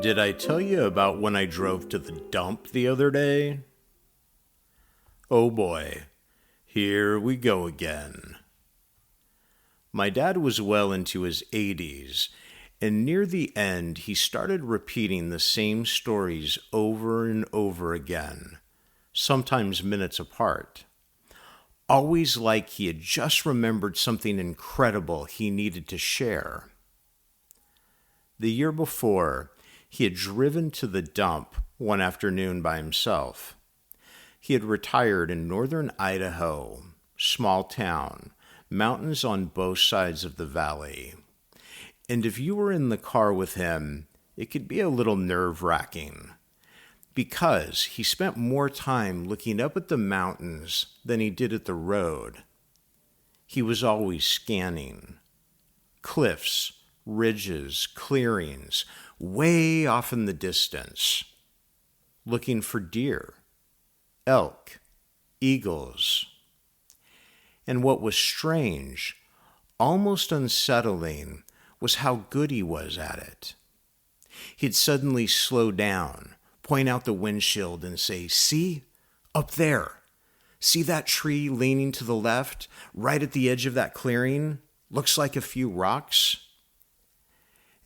Did I tell you about when I drove to the dump the other day? Oh boy, here we go again. My dad was well into his 80s, and near the end he started repeating the same stories over and over again, sometimes minutes apart. Always like he had just remembered something incredible he needed to share. The year before, he had driven to the dump one afternoon by himself. He had retired in northern Idaho, small town, mountains on both sides of the valley. And if you were in the car with him, it could be a little nerve-wracking, because he spent more time looking up at the mountains than he did at the road. He was always scanning. Cliffs, ridges, clearings, way off in the distance, looking for deer, elk, eagles. And what was strange, almost unsettling, was how good he was at it. He'd suddenly slow down, point out the windshield and say, "See? Up there. See that tree leaning to the left, right at the edge of that clearing? Looks like a few rocks."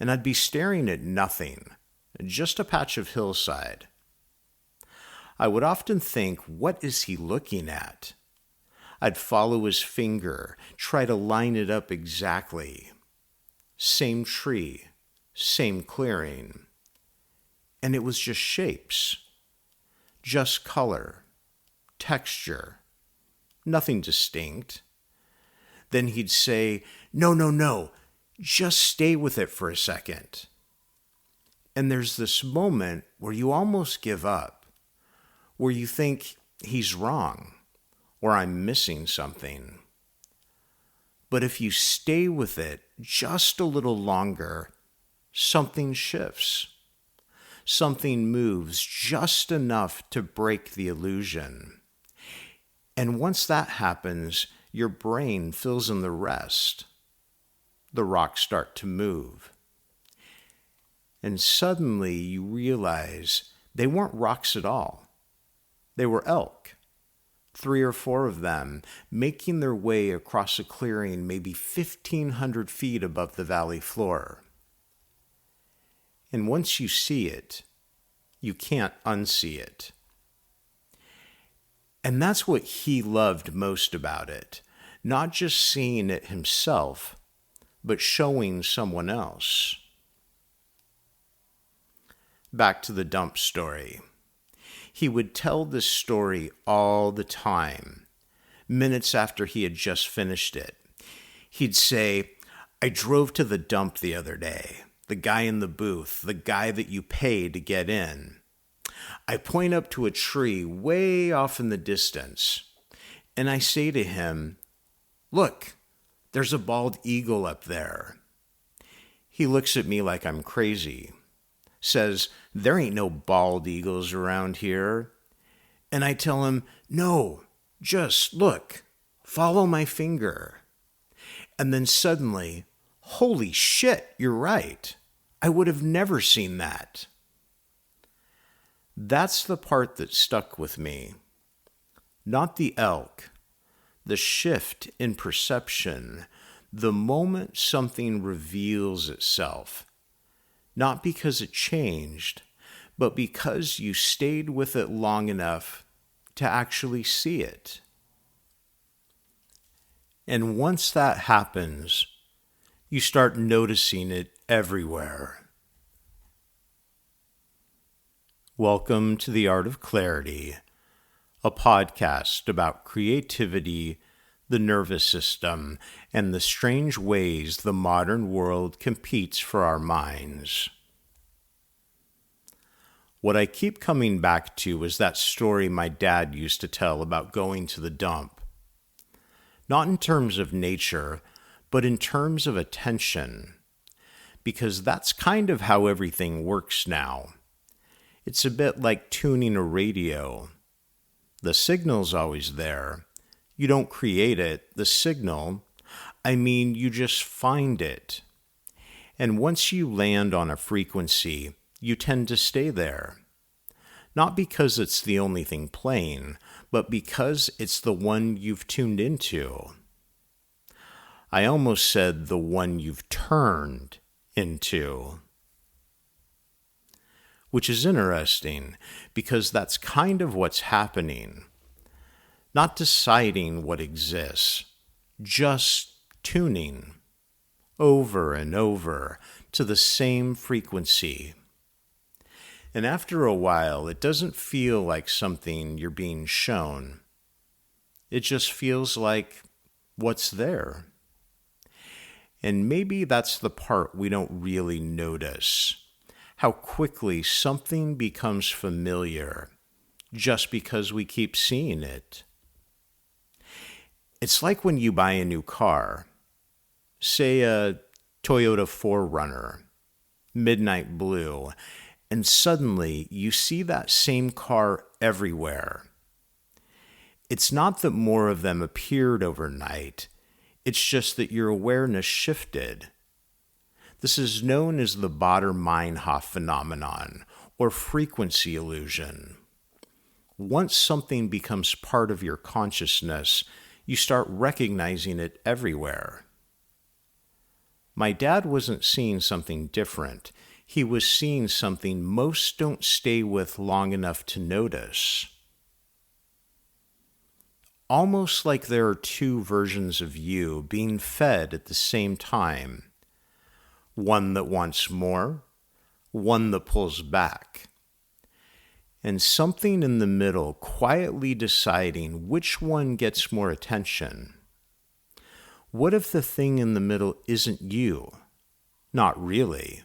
And I'd be staring at nothing, just a patch of hillside. I would often think, what is he looking at? I'd follow his finger, try to line it up exactly. Same tree, same clearing. And it was just shapes, just color, texture, nothing distinct. Then he'd say, No, just stay with it for a second. And there's this moment where you almost give up, where you think he's wrong, or I'm missing something. But if you stay with it just a little longer, something shifts. Something moves just enough to break the illusion. And once that happens, your brain fills in the rest. The rocks start to move. And suddenly you realize they weren't rocks at all. They were elk. 3 or 4 of them, making their way across a clearing maybe 1,500 feet above the valley floor. And once you see it, you can't unsee it. And that's what he loved most about it, not just seeing it himself, but showing someone else. Back to the dump story. He would tell this story all the time, minutes after he had just finished it. He'd say, "I drove to the dump the other day. The guy in the booth, the guy that you pay to get in. I point up to a tree way off in the distance, and I say to him, 'Look, there's a bald eagle up there.' He looks at me like I'm crazy, says, 'There ain't no bald eagles around here.' And I tell him, 'No, just look, follow my finger.' And then suddenly, 'Holy shit, you're right. I would have never seen that.' That's the part that stuck with me. Not the elk, the shift in perception, the moment something reveals itself. Not because it changed, but because you stayed with it long enough to actually see it. And once that happens, you start noticing it everywhere. Welcome to The Art of Clarity, a podcast about creativity, the nervous system, and the strange ways the modern world competes for our minds. What I keep coming back to is that story my dad used to tell about going to the dump. Not in terms of nature, but in terms of attention. Because that's kind of how everything works now. It's a bit like tuning a radio. The signal's always there. You don't create it, the signal. You just find it. And once you land on a frequency, you tend to stay there. Not because it's the only thing playing, but because it's the one you've tuned into. I almost said the one you've turned into. Which is interesting, because that's kind of what's happening. Not deciding what exists, just tuning over and over to the same frequency. And after a while, it doesn't feel like something you're being shown. It just feels like what's there. And maybe that's the part we don't really notice. How quickly something becomes familiar just because we keep seeing it. It's like when you buy a new car, say a Toyota 4Runner, midnight blue, and suddenly you see that same car everywhere. It's not that more of them appeared overnight, it's just that your awareness shifted. This is known as the Baader-Meinhof phenomenon, or frequency illusion. Once something becomes part of your consciousness, you start recognizing it everywhere. My dad wasn't seeing something different. He was seeing something most don't stay with long enough to notice. Almost like there are two versions of you being fed at the same time. One that wants more, one that pulls back. And something in the middle quietly deciding which one gets more attention. What if the thing in the middle isn't you? Not really.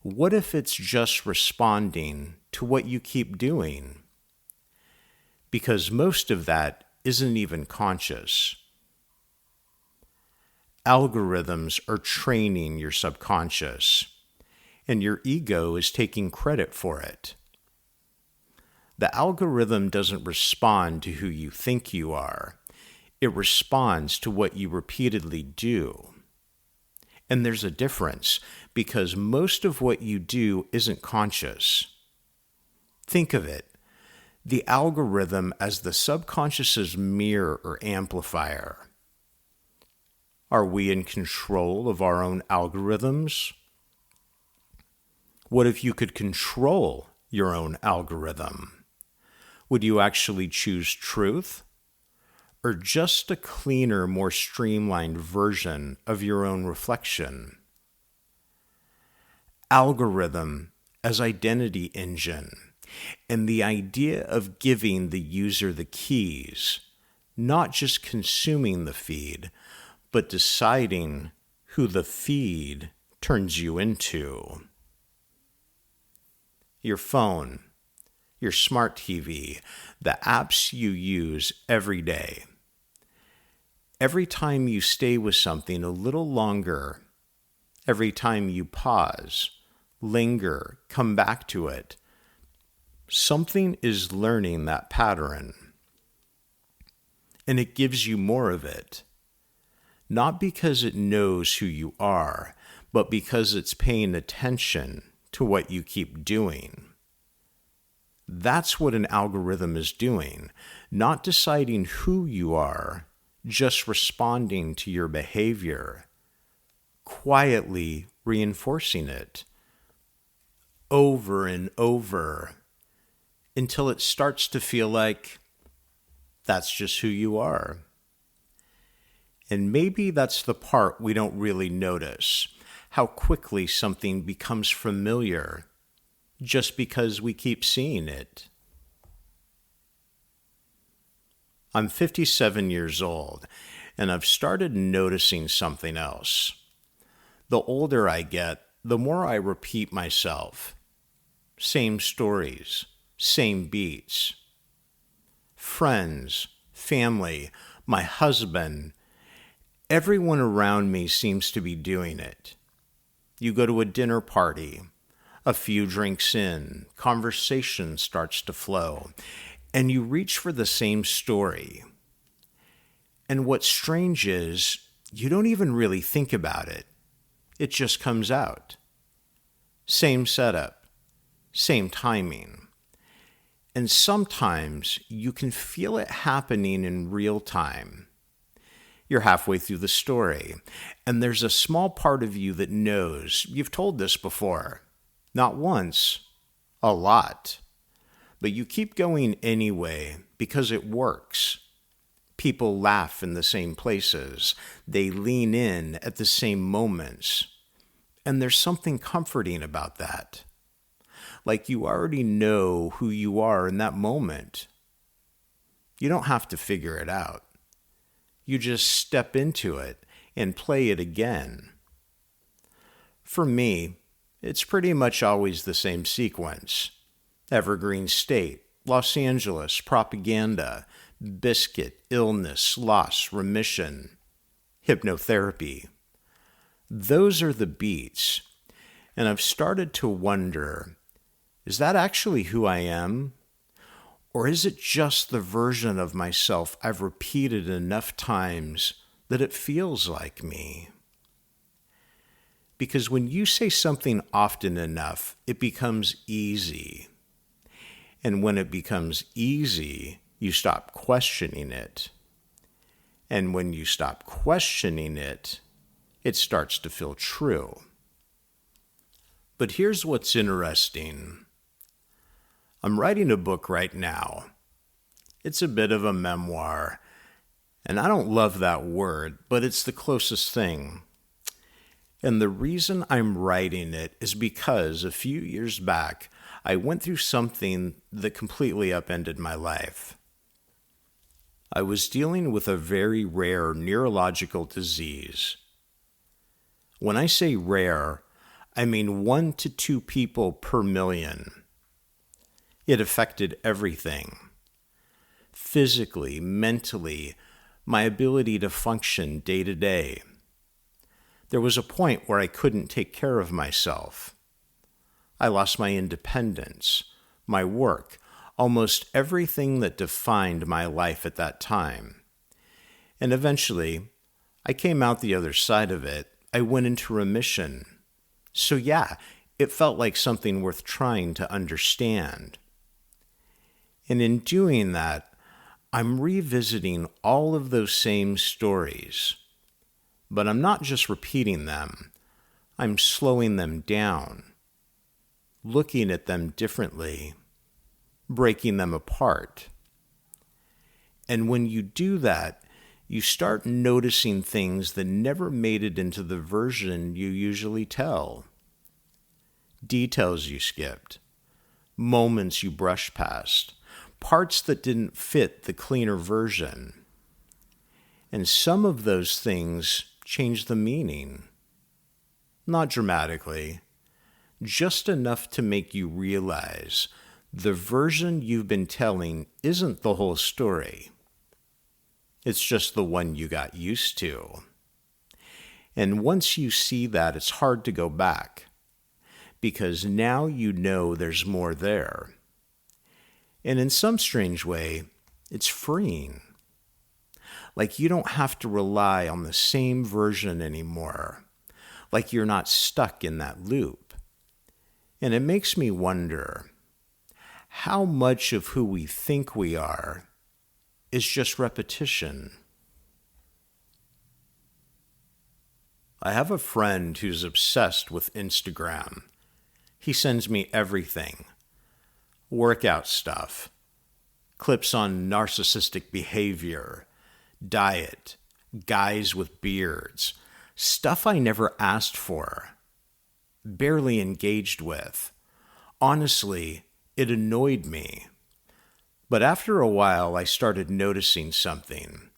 What if it's just responding to what you keep doing? Because most of that isn't even conscious. Algorithms are training your subconscious, and your ego is taking credit for it. The algorithm doesn't respond to who you think you are. It responds to what you repeatedly do. And there's a difference, because most of what you do isn't conscious. Think of it, the algorithm as the subconscious's mirror or amplifier. Are we in control of our own algorithms? What if you could control your own algorithm? Would you actually choose truth? Or just a cleaner, more streamlined version of your own reflection? Algorithm as identity engine, and the idea of giving the user the keys, not just consuming the feed, but deciding who the feed turns you into. Your phone, your smart TV, the apps you use every day. Every time you stay with something a little longer, every time you pause, linger, come back to it, something is learning that pattern. And it gives you more of it. Not because it knows who you are, but because it's paying attention to what you keep doing. That's what an algorithm is doing, not deciding who you are, just responding to your behavior, quietly reinforcing it, over and over, until it starts to feel like that's just who you are. And maybe that's the part we don't really notice, how quickly something becomes familiar just because we keep seeing it. I'm 57 years old, and I've started noticing something else. The older I get, the more I repeat myself. Same stories, same beats. Friends, family, my husband, everyone around me seems to be doing it. You go to a dinner party, a few drinks in, conversation starts to flow, and you reach for the same story. And what's strange is, you don't even really think about it. It just comes out. Same setup, same timing. And sometimes you can feel it happening in real time. You're halfway through the story, and there's a small part of you that knows you've told this before. Not once, a lot. But you keep going anyway because it works. People laugh in the same places. They lean in at the same moments. And there's something comforting about that. Like you already know who you are in that moment. You don't have to figure it out. You just step into it and play it again. For me, it's pretty much always the same sequence. Evergreen State, Los Angeles, propaganda, biscuit, illness, loss, remission, hypnotherapy. Those are the beats. And I've started to wonder, is that actually who I am? Or is it just the version of myself I've repeated enough times that it feels like me? Because when you say something often enough, it becomes easy. And when it becomes easy, you stop questioning it. And when you stop questioning it, it starts to feel true. But here's what's interesting. I'm writing a book right now. It's a bit of a memoir, and I don't love that word, but it's the closest thing. And the reason I'm writing it is because a few years back, I went through something that completely upended my life. I was dealing with a very rare neurological disease. When I say rare, I mean 1 to 2 people per million. It affected everything. Physically, mentally, my ability to function day to day. There was a point where I couldn't take care of myself. I lost my independence, my work, almost everything that defined my life at that time. And eventually, I came out the other side of it. I went into remission. So yeah, it felt like something worth trying to understand. And in doing that, I'm revisiting all of those same stories. But I'm not just repeating them. I'm slowing them down, looking at them differently, breaking them apart. And when you do that, you start noticing things that never made it into the version you usually tell. Details you skipped, moments you brushed past, parts that didn't fit the cleaner version. And some of those things change the meaning. Not dramatically, just enough to make you realize the version you've been telling isn't the whole story. It's just the one you got used to. And once you see that, it's hard to go back, because now you know there's more there. And in some strange way, it's freeing. Like you don't have to rely on the same version anymore. Like you're not stuck in that loop. And it makes me wonder, how much of who we think we are is just repetition? I have a friend who's obsessed with Instagram. He sends me everything. Workout stuff, clips on narcissistic behavior, diet, guys with beards, stuff I never asked for, barely engaged with. Honestly, it annoyed me. But after a while, I started noticing something.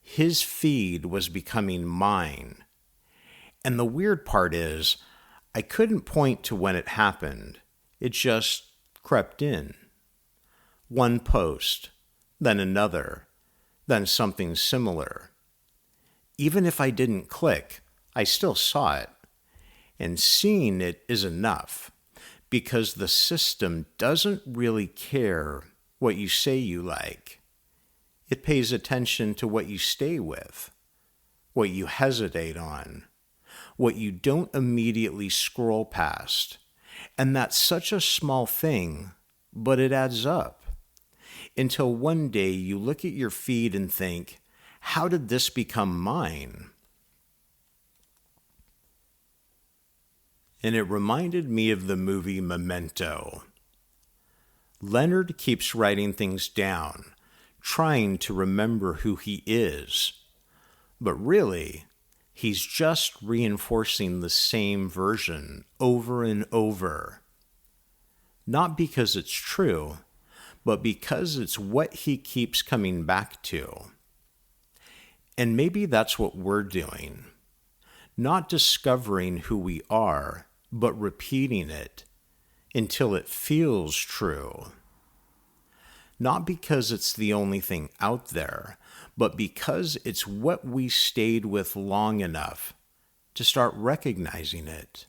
His feed was becoming mine. And the weird part is, I couldn't point to when it happened. It just crept in. One post, then another, then something similar. Even if I didn't click, I still saw it. And seeing it is enough, because the system doesn't really care what you say you like. It pays attention to what you stay with, what you hesitate on, what you don't immediately scroll past, And that's such a small thing, but it adds up. Until one day you look at your feed and think, how did this become mine? And it reminded me of the movie Memento. Leonard keeps writing things down, trying to remember who he is. But really, he's just reinforcing the same version over and over. Not because it's true, but because it's what he keeps coming back to. And maybe that's what we're doing. Not discovering who we are, but repeating it until it feels true. Not because it's the only thing out there, but because it's what we stayed with long enough to start recognizing it.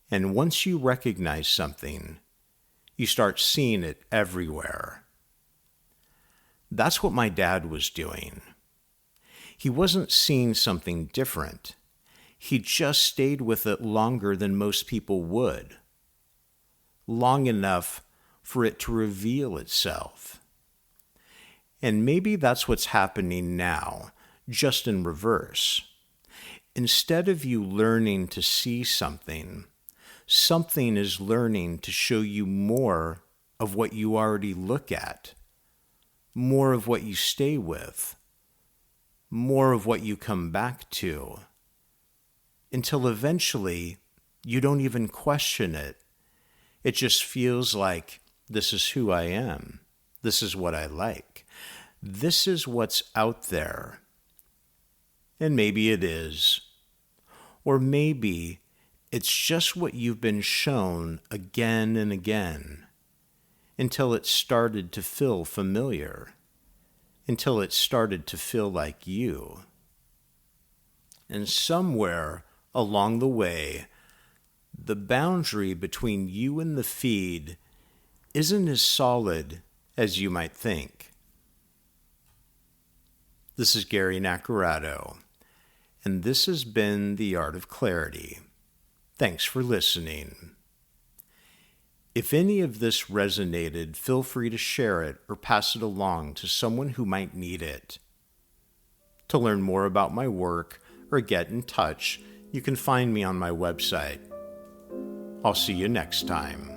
And once you recognize something, you start seeing it everywhere. That's what my dad was doing. He wasn't seeing something different. He just stayed with it longer than most people would. Long enough for it to reveal itself. And maybe that's what's happening now, just in reverse. Instead of you learning to see something, something is learning to show you more of what you already look at, more of what you stay with, more of what you come back to, until eventually you don't even question it. It just feels like, this is who I am. This is what I like. This is what's out there. And maybe it is. Or maybe it's just what you've been shown again and again, until it started to feel familiar, until it started to feel like you. And somewhere along the way, the boundary between you and the feed isn't as solid as you might think. This is Gary Naccarato, and this has been The Art of Clarity. Thanks for listening. If any of this resonated, feel free to share it or pass it along to someone who might need it. To learn more about my work or get in touch, you can find me on my website. I'll see you next time.